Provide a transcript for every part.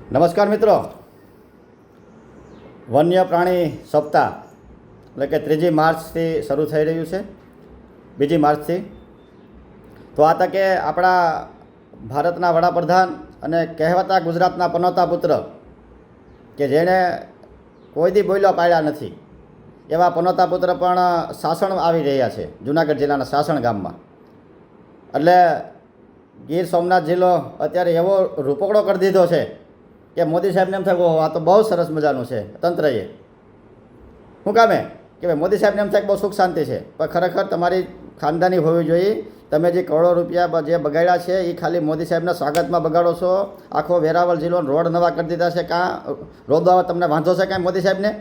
નમસ્કાર મિત્રો, વન્ય પ્રાણી સપ્તાહ એટલે કે 3જી માર્ચથી શરૂ થઈ રહ્યું છે, 2જી માર્ચથી. તો આ તકે આપણા ભારતના વડાપ્રધાન અને કહેવાતા ગુજરાતના પનોતા પુત્ર કે જેણે કોઈ દી બોલ્યા પાડ્યા નથી એવા પનોતા પુત્ર પણ સાસણ આવી રહ્યા છે, જુનાગઢ જિલ્લાના સાસણ ગામમાં. એટલે ગીર સોમનાથ જિલ્લો અત્યારે એવો રૂપકડો કરી દીધો છે કે મોદી સાહેબને એમ થાય ઓહો આ તો બહુ સરસ મજાનું છે તંત્રએ. શું કામે કે ભાઈ મોદી સાહેબને એમ થાય કે બહુ સુખ શાંતિ છે, પણ ખરેખર તમારી ખાનદાની હોવી જોઈએ. તમે જે કરોડો રૂપિયા જે બગાડ્યા છે એ ખાલી મોદી સાહેબના સ્વાગતમાં બગાડો છો. આખો વેરાવળ જિલ્લો રોડ નવા કરી દીધા છે. કાં રોદો તમને વાંધો છે કાંઈ મોદી સાહેબને?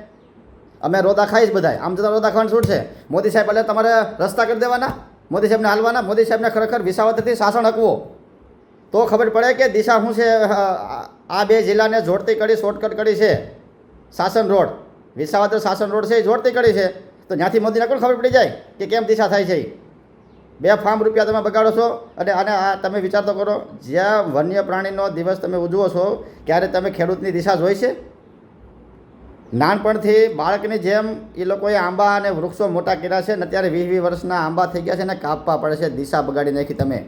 અમે રોદા ખાઈશ બધાય, આમ જતાં રોદા ખાવાનું છૂટ છે. મોદી સાહેબ એટલે તમારે રસ્તા કરી દેવાના, મોદી સાહેબને હાલવાના. મોદી સાહેબને ખરેખર વિસાવદરથી સાસણ હકવો તો ખબર પડે કે દિશા શું છે. આ બે જિલ્લાને જોડતી કડી, શોર્ટકટ કડી છે સાસણ રોડ. વિસાવદર સાસણ રોડ છે એ જોડતી કડી છે, તો ત્યાંથી મોદીને કોણ ખબર પડી જાય કે કેમ દિશા થાય છે. બે ફાર્મ રૂપિયા તમે બગાડો છો. અને આ તમે વિચાર તો કરો, જ્યાં વન્ય પ્રાણીનો દિવસ તમે ઉજવો છો ત્યારે તમે ખેડૂતની દિશા જોઈ છે? નાનપણથી બાળકની જેમ એ લોકોએ આંબા અને વૃક્ષો મોટા કર્યા છે ને અત્યારે 20-20 વર્ષના આંબા થઈ ગયા છે ને કાપવા પડે છે. દિશા બગાડી નાખી તમે.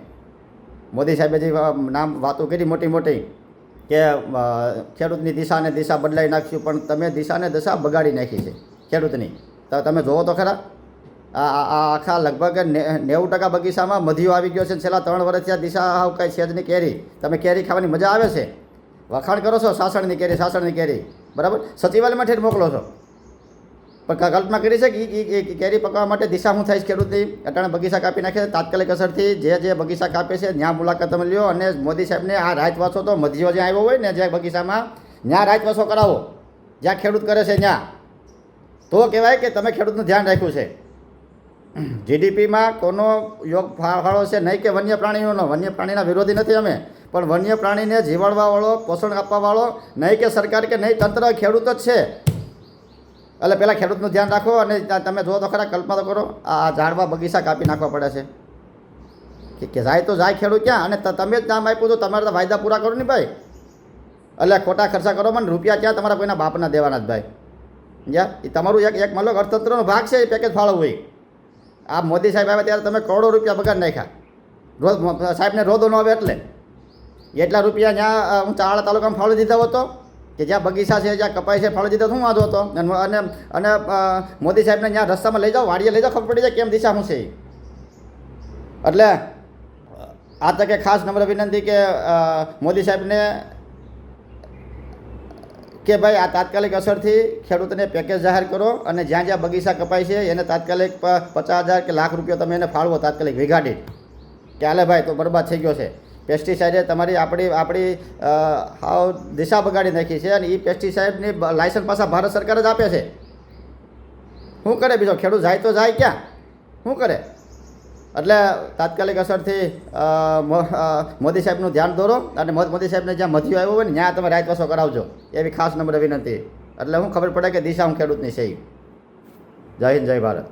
મોદી સાહેબે જે નામ વાતો કરી મોટી મોટી કે ખેડૂતની દિશાને દિશા બદલાઈ નાખ્યું, પણ તમે દિશાને દિશા બગાડી નાખી છે ખેડૂતની. તો તમે જોવો તો ખરા, આ આખા લગભગ 90% બગીચામાં મધ્યો આવી ગયો છે. છેલ્લા 3 વર્ષથી આ દિશા હાવ કાંઈ છેજની કેરી. તમે કેરી ખાવાની મજા આવે છે, વખાણ કરો છો સાસણની કેરી બરાબર, સચિવાલયમાં ઠેર મોકલો છો, પણ કલ્પના કરી છે કે એ કેરી પકવવા માટે દિશા શું થાય છે ખેડૂતની? અટાણે બગીચા કાપી નાખે છે. તાત્કાલિક અસરથી જે બગીચા કાપે છે ત્યાં મુલાકાત તમે લ્યો અને મોદી સાહેબને આ રાત વાસો તો મધ્યો જ્યાં આવ્યો હોય ને જે બગીચામાં ત્યાં રાત વાસો કરાવો, જ્યાં ખેડૂત કરે છે ત્યાં. તો કહેવાય કે તમે ખેડૂતનું ધ્યાન રાખ્યું છે. જીડીપીમાં કોનો યોગ ફાળો છે? નહીં કે વન્ય પ્રાણીઓનો. વન્ય પ્રાણીના વિરોધી નથી અમે, પણ વન્ય પ્રાણીને જીવાડવાવાળો, પોષણ આપવાવાળો નહીં કે સરકાર કે નહીં તંત્ર, ખેડૂત જ છે. એટલે પહેલાં ખેડૂતનું ધ્યાન રાખો. અને તમે જો તો ખરા, કલ્પના તો કરો, આ ઝાડવા બગીચા કાપી નાખવા પડે છે કે જાય તો જાય ખેડૂત ક્યાં? અને તમે જ નામ આપ્યું તો તમારે તો વાયદા પૂરા કરો ને ભાઈ. એટલે ખોટા ખર્ચા કરો મને રૂપિયા ક્યાં તમારા કોઈના બાપના દેવાના જ ભાઈ. જ્યાં એ તમારું એક મતલબ અર્થતંત્રનો ભાગ છે, એ પેકેજ ફાળવવું હોય. આ મોદી સાહેબ આવ્યા ત્યારે તમે કરોડો રૂપિયા બગાડ નાખ્યા. રોજ સાહેબને રોદો ન આવે એટલે એટલા રૂપિયા જ્યાં હું ચાળા તાલુકામાં ફાળવી દીધા હતો કે જ્યાં બગીચા છે, જ્યાં કપાય છે, ફાળવી દીધા શું વાંધો હતો? અને મોદી સાહેબને ત્યાં રસ્તામાં લઈ જાઓ, વાડીએ લઈ જાઓ, ખબર પડી જાય કેમ દિશા શું છે. એટલે આ તકે ખાસ નમ્ર વિનંતી કે મોદી સાહેબને કે ભાઈ આ તાત્કાલિક અસરથી ખેડૂતને પેકેજ જાહેર કરો અને જ્યાં જ્યાં બગીચા કપાય છે એને તાત્કાલિક 50,000 કે લાખ રૂપિયા તમે એને ફાળવો તાત્કાલિક વીઘા દીઠ. કે હાલે ભાઈ તો બરબાદ થઈ ગયો છે. પેસ્ટિસાઇડે તમારી આપણી હાવ દિશા બગાડી નાખી છે. અને એ પેસ્ટિસાઇડની લાયસન્સ પાછા ભારત સરકાર જ આપે છે. શું કરે બીજો ખેડૂત? જાય તો જાય ક્યાં? શું કરે? એટલે તાત્કાલિક અસરથી મોદી સાહેબનું ધ્યાન દોરો અને મોદી સાહેબને જ્યાં મધ્યો આવ્યો હોય ને ત્યાં તમે રાતવાસો કરાવજો, એવી ખાસ નમ્ર વિનંતી. એટલે હું ખબર પડે કે દિશા હું ખેડૂતની છે. જય હિન્દ, જય ભારત.